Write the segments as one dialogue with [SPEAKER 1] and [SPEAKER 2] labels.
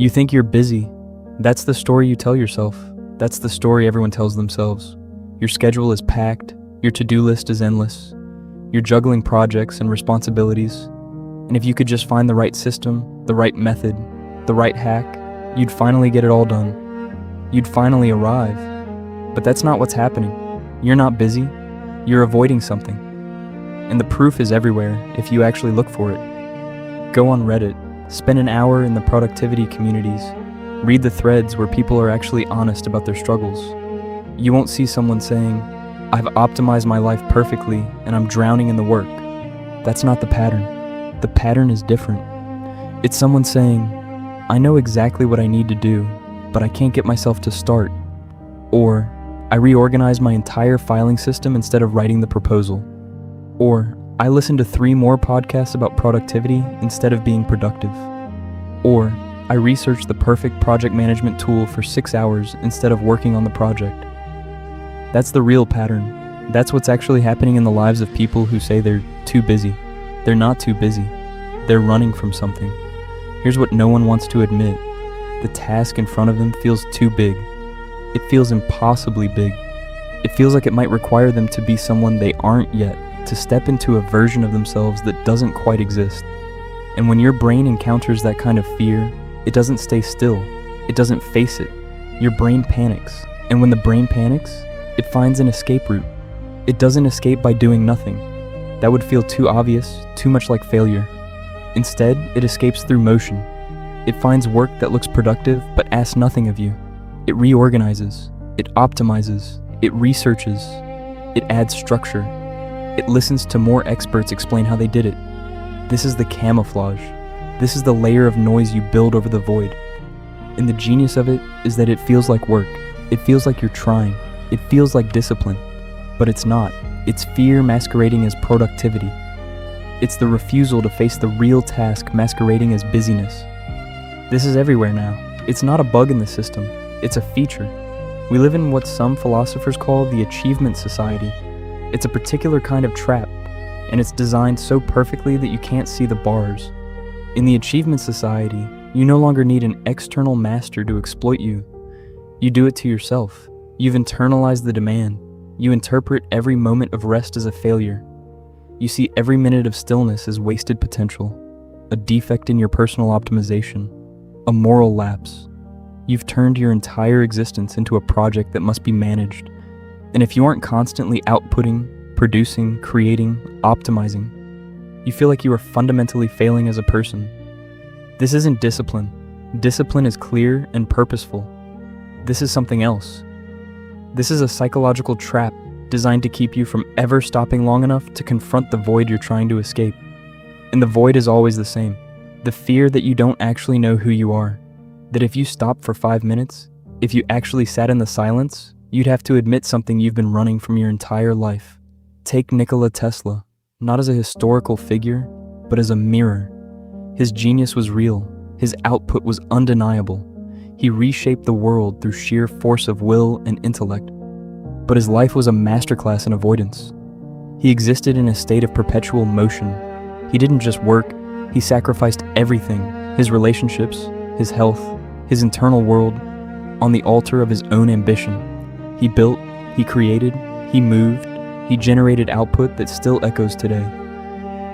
[SPEAKER 1] You think you're busy. That's the story you tell yourself. That's the story everyone tells themselves. Your schedule is packed. Your to-do list is endless. You're juggling projects and responsibilities. And if you could just find the right system, the right method, the right hack, you'd finally get it all done. You'd finally arrive. But that's not what's happening. You're not busy. You're avoiding something. And the proof is everywhere if you actually look for it. Go on Reddit. Spend an hour in the productivity communities. Read the threads where people are actually honest about their struggles. You won't see someone saying, "I've optimized my life perfectly and I'm drowning in the work." That's not the pattern. The pattern is different. It's someone saying, "I know exactly what I need to do, but I can't get myself to start." Or, "I reorganized my entire filing system instead of writing the proposal." Or, "I listened to 3 more podcasts about productivity instead of being productive." Or, "I researched the perfect project management tool for 6 hours instead of working on the project." That's the real pattern. That's what's actually happening in the lives of people who say they're too busy. They're not too busy. They're running from something. Here's what no one wants to admit. The task in front of them feels too big. It feels impossibly big. It feels like it might require them to be someone they aren't yet, to step into a version of themselves that doesn't quite exist. And when your brain encounters that kind of fear, it doesn't stay still. It doesn't face it. Your brain panics. And when the brain panics, it finds an escape route. It doesn't escape by doing nothing. That would feel too obvious, too much like failure. Instead, it escapes through motion. It finds work that looks productive but asks nothing of you. It reorganizes. It optimizes. It researches. It adds structure. It listens to more experts explain how they did it. This is the camouflage. This is the layer of noise you build over the void. And the genius of it is that it feels like work. It feels like you're trying. It feels like discipline. But it's not. It's fear masquerading as productivity. It's the refusal to face the real task masquerading as busyness. This is everywhere now. It's not a bug in the system. It's a feature. We live in what some philosophers call the achievement society. It's a particular kind of trap, and it's designed so perfectly that you can't see the bars. In the achievement society, you no longer need an external master to exploit you. You do it to yourself. You've internalized the demand. You interpret every moment of rest as a failure. You see every minute of stillness as wasted potential, a defect in your personal optimization, a moral lapse. You've turned your entire existence into a project that must be managed. And if you aren't constantly outputting, producing, creating, optimizing, you feel like you are fundamentally failing as a person. This isn't discipline. Discipline is clear and purposeful. This is something else. This is a psychological trap designed to keep you from ever stopping long enough to confront the void you're trying to escape. And the void is always the same. The fear that you don't actually know who you are. That if you stopped for 5 minutes, if you actually sat in the silence, you'd have to admit something you've been running from your entire life. Take Nikola Tesla, not as a historical figure, but as a mirror. His genius was real. His output was undeniable. He reshaped the world through sheer force of will and intellect. But his life was a masterclass in avoidance. He existed in a state of perpetual motion. He didn't just work, he sacrificed everything, his relationships, his health, his internal world, on the altar of his own ambition. He built, he created, he moved, he generated output that still echoes today.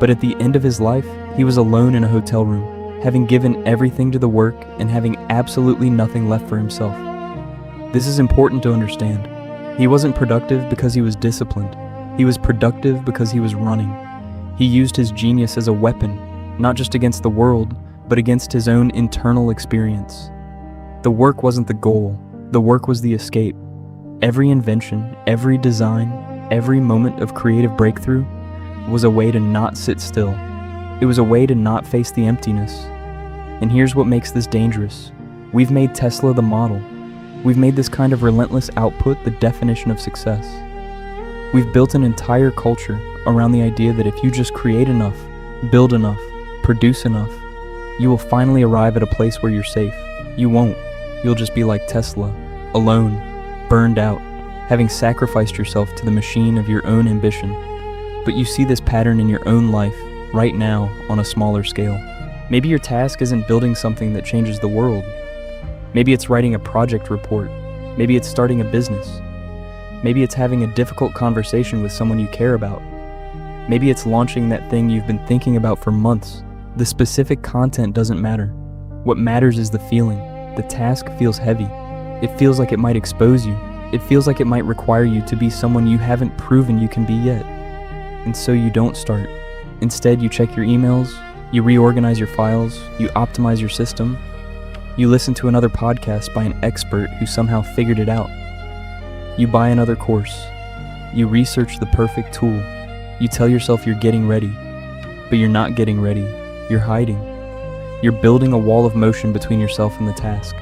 [SPEAKER 1] But at the end of his life, he was alone in a hotel room, having given everything to the work and having absolutely nothing left for himself. This is important to understand. He wasn't productive because he was disciplined. He was productive because he was running. He used his genius as a weapon, not just against the world, but against his own internal experience. The work wasn't the goal. The work was the escape. Every invention, every design, every moment of creative breakthrough was a way to not sit still. It was a way to not face the emptiness. And here's what makes this dangerous. We've made Tesla the model. We've made this kind of relentless output the definition of success. We've built an entire culture around the idea that if you just create enough, build enough, produce enough, you will finally arrive at a place where you're safe. You won't. You'll just be like Tesla, alone, burned out, having sacrificed yourself to the machine of your own ambition. But you see this pattern in your own life, right now, on a smaller scale. Maybe your task isn't building something that changes the world. Maybe it's writing a project report. Maybe it's starting a business. Maybe it's having a difficult conversation with someone you care about. Maybe it's launching that thing you've been thinking about for months. The specific content doesn't matter. What matters is the feeling. The task feels heavy. It feels like it might expose you. It feels like it might require you to be someone you haven't proven you can be yet. And so you don't start. Instead, you check your emails, you reorganize your files, you optimize your system, you listen to another podcast by an expert who somehow figured it out. You buy another course. You research the perfect tool. You tell yourself you're getting ready, but you're not getting ready. You're hiding. You're building a wall of motion between yourself and the task,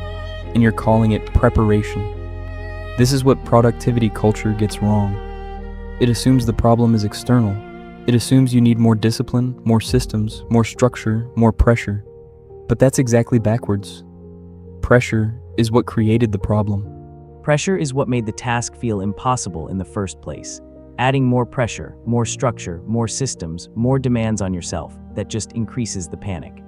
[SPEAKER 1] and you're calling it preparation. This is what productivity culture gets wrong. It assumes the problem is external. It assumes you need more discipline, more systems, more structure, more pressure. But that's exactly backwards. Pressure is what created the problem.
[SPEAKER 2] Pressure is what made the task feel impossible in the first place. Adding more pressure, more structure, more systems, more demands on yourself, that just increases the panic.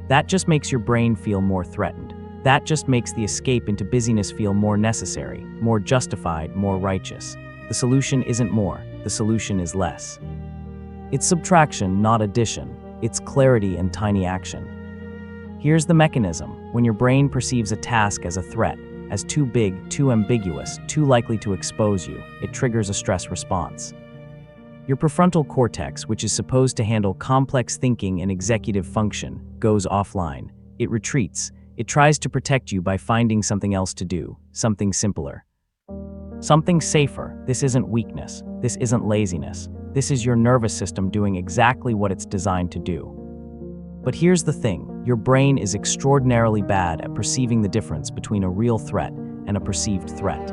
[SPEAKER 2] That just makes your brain feel more threatened. That just makes the escape into busyness feel more necessary, more justified, more righteous. The solution isn't more, the solution is less. It's subtraction, not addition. It's clarity and tiny action. Here's the mechanism. When your brain perceives a task as a threat, as too big, too ambiguous, too likely to expose you, it triggers a stress response. Your prefrontal cortex, which is supposed to handle complex thinking and executive function, goes offline. It retreats. It tries to protect you by finding something else to do, something simpler. Something safer. This isn't weakness. This isn't laziness. This is your nervous system doing exactly what it's designed to do. But here's the thing. Your brain is extraordinarily bad at perceiving the difference between a real threat and a perceived threat.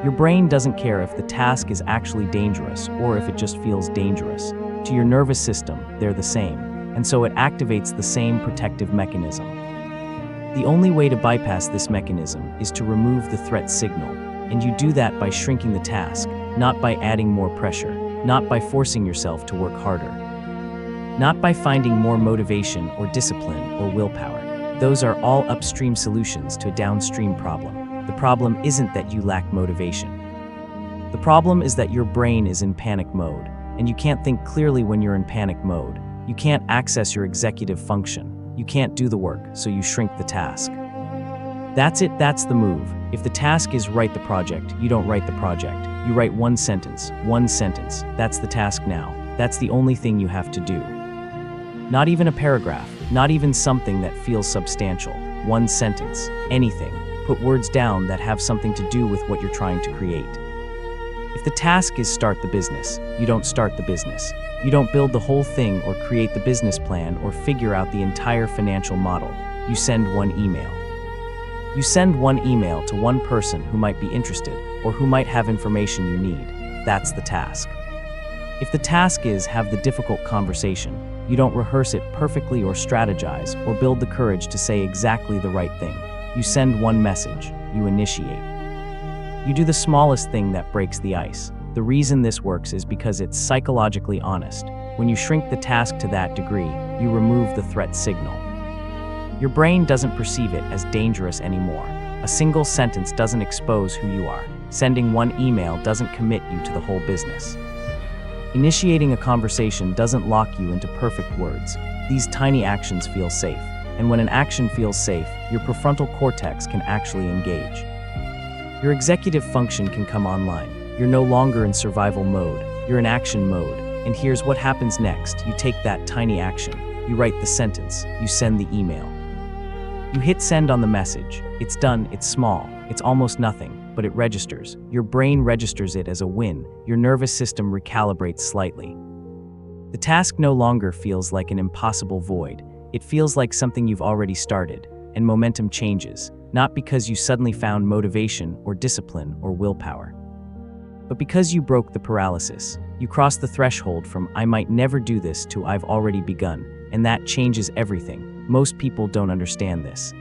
[SPEAKER 2] Your brain doesn't care if the task is actually dangerous or if it just feels dangerous. To your nervous system, they're the same, and so it activates the same protective mechanism. The only way to bypass this mechanism is to remove the threat signal, and you do that by shrinking the task, not by adding more pressure, not by forcing yourself to work harder, not by finding more motivation or discipline or willpower. Those are all upstream solutions to a downstream problem. The problem isn't that you lack motivation. The problem is that your brain is in panic mode, and you can't think clearly when you're in panic mode. You can't access your executive function. You can't do the work, so you shrink the task. That's it, that's the move. If the task is write the project, you don't write the project. You write one sentence. That's the task now. That's the only thing you have to do. Not even a paragraph, not even something that feels substantial. One sentence, anything. Put words down that have something to do with what you're trying to create. If the task is start the business, you don't start the business. You don't build the whole thing or create the business plan or figure out the entire financial model. You send one email. You send one email to one person who might be interested or who might have information you need. That's the task. If the task is have the difficult conversation, you don't rehearse it perfectly or strategize or build the courage to say exactly the right thing. You send one message. You initiate. You do the smallest thing that breaks the ice. The reason this works is because it's psychologically honest. When you shrink the task to that degree, you remove the threat signal. Your brain doesn't perceive it as dangerous anymore. A single sentence doesn't expose who you are. Sending one email doesn't commit you to the whole business. Initiating a conversation doesn't lock you into perfect words. These tiny actions feel safe. And when an action feels safe, your prefrontal cortex can actually engage. Your executive function can come online. You're no longer in survival mode. You're in action mode. And here's what happens next. You take that tiny action. You write the sentence. You send the email. You hit send on the message. It's done. It's small. It's almost nothing, but it registers. Your brain registers it as a win. Your nervous system recalibrates slightly. The task no longer feels like an impossible void. It feels like something you've already started, and momentum changes, not because you suddenly found motivation or discipline or willpower, but because you broke the paralysis. You crossed the threshold from I might never do this to I've already begun, and that changes everything. Most people don't understand this.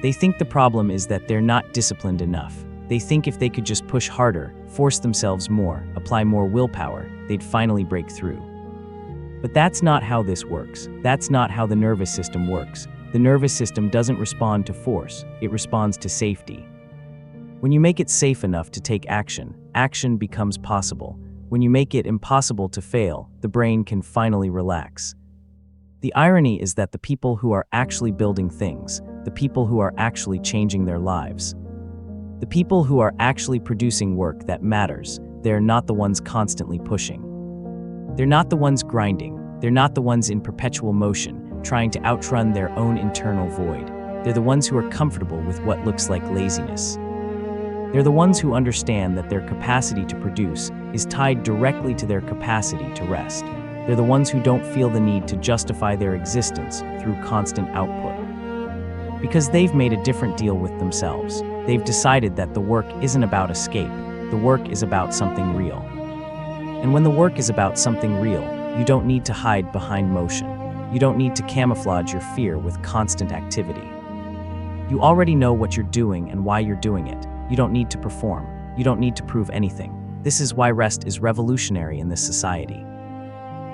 [SPEAKER 2] They think the problem is that they're not disciplined enough. They think if they could just push harder, force themselves more, apply more willpower, they'd finally break through. But that's not how this works. That's not how the nervous system works. The nervous system doesn't respond to force, it responds to safety. When you make it safe enough to take action, action becomes possible. When you make it impossible to fail, the brain can finally relax. The irony is that the people who are actually building things, the people who are actually changing their lives, the people who are actually producing work that matters, they're not the ones constantly pushing. They're not the ones grinding. They're not the ones in perpetual motion, trying to outrun their own internal void. They're the ones who are comfortable with what looks like laziness. They're the ones who understand that their capacity to produce is tied directly to their capacity to rest. They're the ones who don't feel the need to justify their existence through constant output. Because they've made a different deal with themselves. They've decided that the work isn't about escape. The work is about something real. And when the work is about something real, you don't need to hide behind motion. You don't need to camouflage your fear with constant activity. You already know what you're doing and why you're doing it. You don't need to perform. You don't need to prove anything. This is why rest is revolutionary in this society.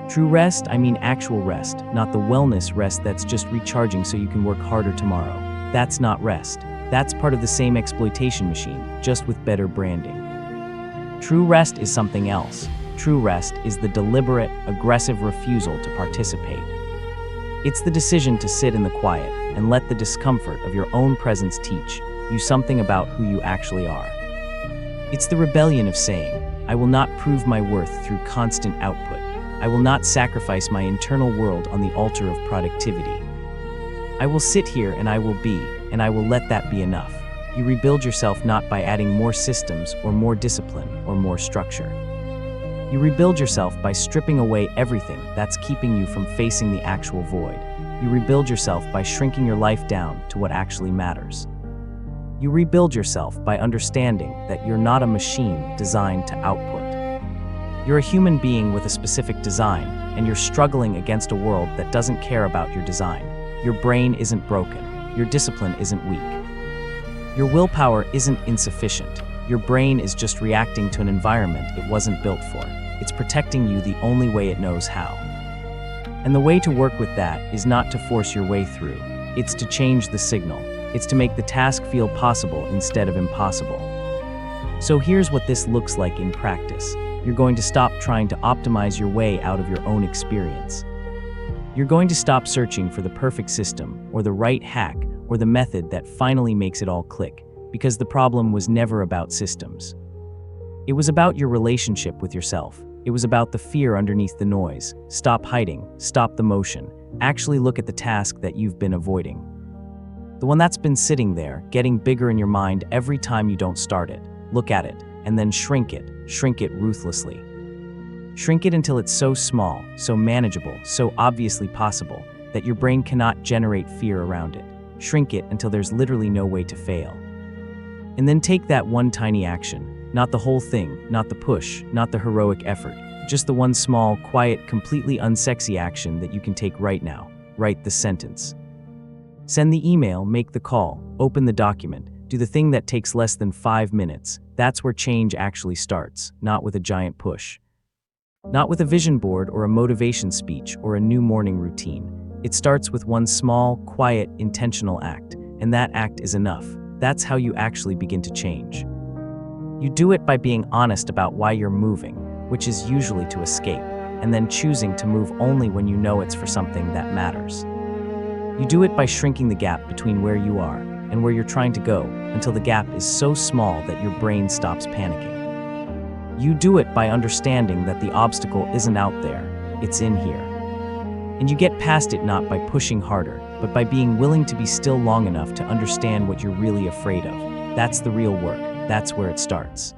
[SPEAKER 2] True rest, I mean actual rest, not the wellness rest that's just recharging so you can work harder tomorrow. That's not rest. That's part of the same exploitation machine, just with better branding. True rest is something else. True rest is the deliberate, aggressive refusal to participate. It's the decision to sit in the quiet and let the discomfort of your own presence teach you something about who you actually are. It's the rebellion of saying, I will not prove my worth through constant output. I will not sacrifice my internal world on the altar of productivity. I will sit here and I will be, and I will let that be enough. You rebuild yourself not by adding more systems or more discipline or more structure. You rebuild yourself by stripping away everything that's keeping you from facing the actual void. You rebuild yourself by shrinking your life down to what actually matters. You rebuild yourself by understanding that you're not a machine designed to output. You're a human being with a specific design, and you're struggling against a world that doesn't care about your design. Your brain isn't broken. Your discipline isn't weak. Your willpower isn't insufficient. Your brain is just reacting to an environment it wasn't built for. It's protecting you the only way it knows how. And the way to work with that is not to force your way through. It's to change the signal. It's to make the task feel possible instead of impossible. So here's what this looks like in practice. You're going to stop trying to optimize your way out of your own experience. You're going to stop searching for the perfect system or the right hack or the method that finally makes it all click, because the problem was never about systems. It was about your relationship with yourself. It was about the fear underneath the noise. Stop hiding, stop the motion. Actually look at the task that you've been avoiding. The one that's been sitting there, getting bigger in your mind every time you don't start it. Look at it, and then shrink it ruthlessly. Shrink it until it's so small, so manageable, so obviously possible, that your brain cannot generate fear around it. Shrink it until there's literally no way to fail. And then take that one tiny action, not the whole thing, not the push, not the heroic effort, just the one small, quiet, completely unsexy action that you can take right now. Write the sentence. Send the email, make the call, open the document, do the thing that takes less than 5 minutes. That's where change actually starts, not with a giant push. Not with a vision board or a motivation speech or a new morning routine. It starts with one small, quiet, intentional act, and that act is enough. That's how you actually begin to change. You do it by being honest about why you're moving, which is usually to escape, and then choosing to move only when you know it's for something that matters. You do it by shrinking the gap between where you are and where you're trying to go until the gap is so small that your brain stops panicking. You do it by understanding that the obstacle isn't out there, it's in here. And you get past it not by pushing harder, but by being willing to be still long enough to understand what you're really afraid of. That's the real work. That's where it starts.